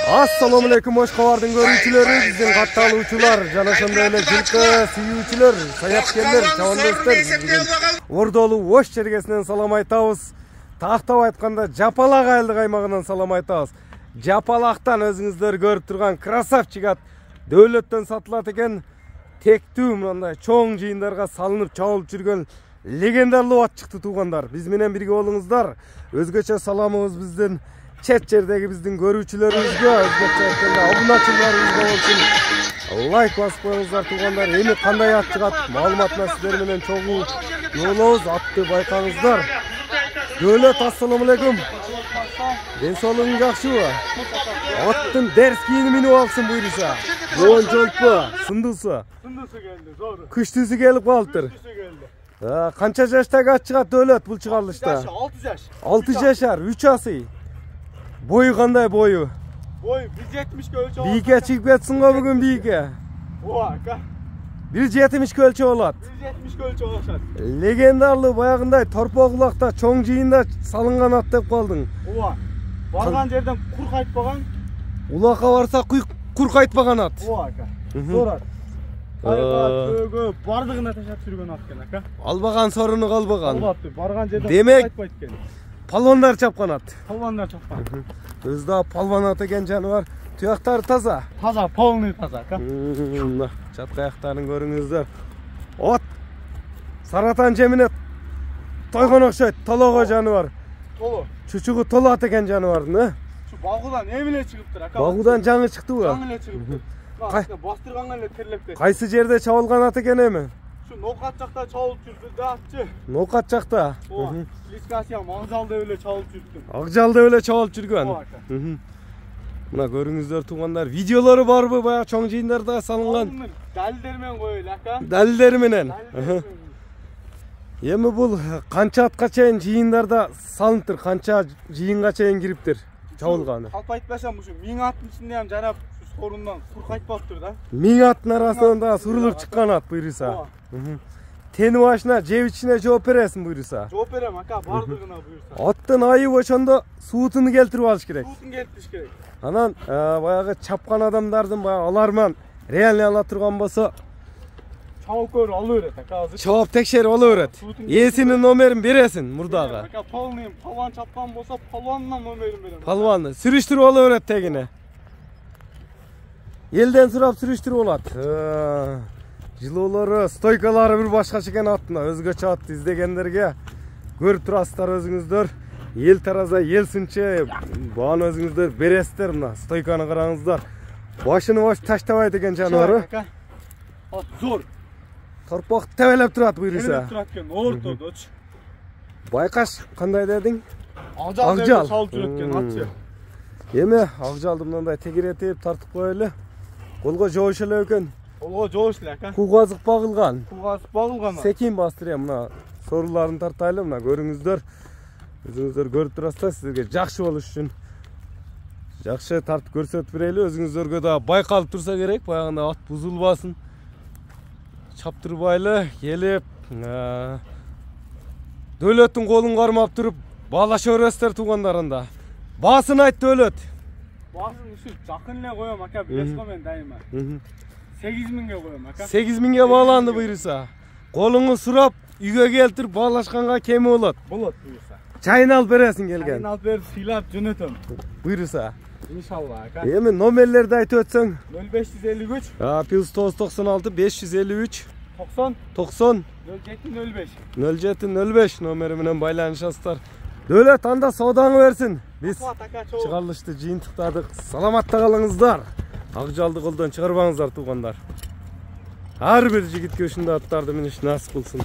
Assalamu alaikum Oshqobarning görüntüleri, bizden kattaluvchilar, jana shunday ele жылқы suyuvchilar, sayapkerlar, chavandoslar, Ордолу Ош чергесинен салам айтабыз. Тактап айтканда Жапалак айылдык аймагынан салам айтабыз. Жапалактан өзүңүздөр көрүп турган красавчик ат Дөөлөттөн сатылат экен. Тектүү мындай чоң жыйындарга салынып чабылып жүргөн легендарлуу ат чыкты туугандар. Биз менен бирге болуңуздар. Өзгөчө саламыбыз биздин чет жердеги биздин көрүүчүлөрүбүзгө, өзгөчө айтканда обуначыларыбызга болсун. Лайк басып коюңуздар туугандар. Эми кандай ат чыгат маалыматына сиздер менен чогуу жолобуз, атты байкаңыздар. Дөөлөт, ассаламу алейкум. Ден соолугуң жакшыбы? Аттын дерс кийини минип алсын буйруса. Жоон жолпу, сындуусу. Сындуусу келди, зор. Күчтүүсү келип калыптыр. Канча жаштагы ат чыгат Дөөлөт бул чыгарылышта? 6 жаш. 6 жашар, 3 асый. Бою кандай бою? Бою 1.70 өлчө. Бийке чыгып кетсин го бүгүн бийке. Ооба, 1.70 өлчө болот. 1.70 өлчө болушат. Легендарлуу баягындай торпо кулакта чоң жыйында салынган ат деп калдың. Ооба. Барган жерден кур кайтпаган. Улакка барса кур кайтпаган ат. Ооба, зор ат. Кайга бардыгына ташап жүргөн ат экен, ака. Албаган сорууну калбаган. Албапты, барган жерден Демек, кайтпайт экен. Палвандар чапкан ат. Палвандар чапкан. Өзү да палван ат экен жаныбар. Туяктары таза. Таза, полный таза, ака. Мына чатка аяктарын көрүңүздөр. От саратан жемине тойгон окшойт, толого жаныбар. Толо. Чучугу толо ат экен жаныбардын, э? Şu bagудан эмиле чыгыптыр, ака. Багудан жаңы чыктыбы? Жаңы эле чыгыптыр. Бастырганга эле терлеп кетти. Кайсы жерде чабылган ат экен эми? Şu Ноқат жакта чабылып жүрдү да атчы. Ноқат жакта. Ооба. Лискасия Маңзалда эле чабылып жүрдү. Акжалда эле чабылып жүргөн. Ооба. Мына көрүңүздөр туугандар, видеолору барбы баягы чоң жыйындарда салынган? Далилдер менен коелу, ака. Далилдери менен. Эми бул канча атка чейин жыйындарда салыныптыр, канча жыйынга чейин кириптир чабылганы? Калп айтпасам, ушу 1000 аттын ичинде ham жанап сорундан кур кайтпаптыр да. 1000 аттын арасынан да сурулуп чыккан ат буйруса. Тени башына, жеп ичине жооп бересиң буйруса. Жооп берем, ака, бардыгына буйруса. Аттын айып ошондо суутуну келтирип алыш керек. Суутун келтириш керек. Анан баягы чапкан адамдардын баягы аларман реально ала турган болсо чабып көрүп ала берет, ака, азыр. Чабып текшерип ала берет. Ээсинин номерин бересиң мурдага. Ака, полный палван чапкан болсо, палвандын номерин берем. Палванды сүрүштүрүп ала берет тегине. Элден сурап сүрүштүрүп алат. Жылоолору, стойкалары бир башкача экен аттын. Өзгөчө ат издегендерге көрүп турасыздар өзүңүздөр. Ел тараза, ел сынчы, бааны өзүңүздөр бересиздер мына. Стойканы караңыздар. Башыны бош таштабайт экен жаныбары. Ат зор. Торпок тебелеп турат буйруса. Тебелеп турат экен, ортодочу. Байкаш кандай дедиң? Акжал салып жүрөт экен атчы. Эми акжалды мындай тегеретип тартып коелу. Колго жоош эле экен. Колго жоош эле, ака. Кугазык багылган. Кугазык багылган. Секин бастырам мына соруларын тартайлы мына көрүңүздөр. Өзүңүздөр көрүп турасыздар, силерге жакшы болуш үчүн жакшы тартып көрсөтүп берели. Өзүңүздөргө да байкалып турса керек, баягында ат бузулбасын. Чаптырбайлы келип Дөөлөттүн колун кармап туруп баалаша бересиздер туугандарында. Баасын айт Дөөлөт. Баасын ушу жакын эле коем, ака, билесиз го мен дайыма. 8000ге коем, ака. 8000ге бааланды буйруса. Колуңу сурап үйгө келтирип баалашканга кеми болот. Болот буйруса. Чайын алып бересиң келген. Чайын алып берип сыйлап жөнөтөм. Буйруса. Иншалла, ака. Эми номерлерди айтып өтсөң. 0553 +996 553 90 90 0705. 0705 номери менен байланышасыздар. Дөөлөт, анда соодаңы берсин. Биз чыгарылышты жыйынтыктадык. Саламатта калыңыздар. Акжалды колдон чыгарбаңыздар туугандар. Ар бир жигитке ушундай аттарды миниш насип кылсын.